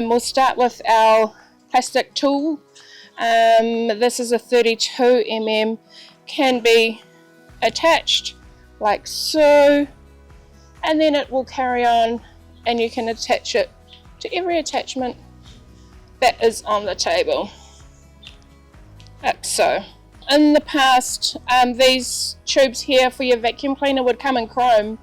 We'll start with our plastic tool. This is a 32mm, can be attached like so, and then it will carry on and you can attach it to every attachment that is on the table, like so. In the past, these tubes here for your vacuum cleaner would come in chrome.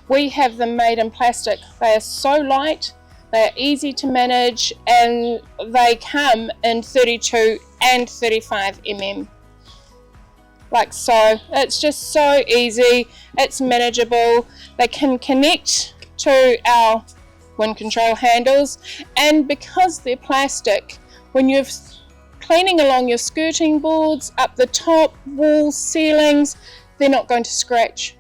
We have them made in plastic. They are so light, they are easy to manage, and they come in 32 and 35mm. Like so. It's just so easy, it's manageable. They can connect to our wind control handles, and because they're plastic, when you're cleaning along your skirting boards, up the top, walls, ceilings, they're not going to scratch.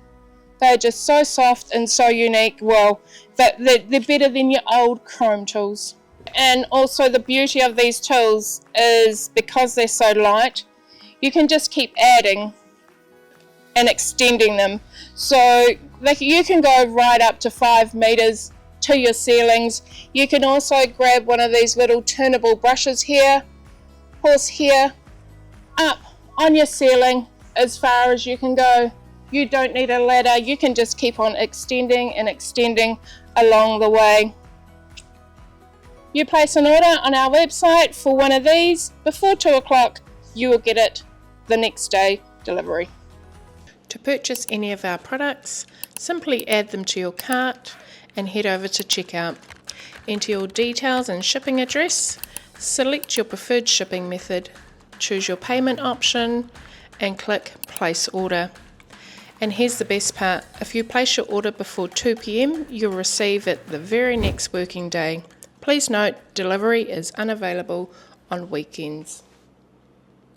They're just so soft and so unique. Well, they're better than your old chrome tools. And also the beauty of these tools is because they're so light, you can just keep adding and extending them. So you can go right up to 5 meters to your ceilings. You can also grab one of these little turnable brushes here, horse here, up on your ceiling as far as you can go. You don't need a ladder, you can just keep on extending and extending along the way. You place an order on our website for one of these before 2 o'clock, you will get it the next day delivery. To purchase any of our products, simply add them to your cart and head over to checkout. Enter your details and shipping address, select your preferred shipping method, choose your payment option and click place order. And here's the best part, if you place your order before 2 p.m, you'll receive it the very next working day. Please note, delivery is unavailable on weekends.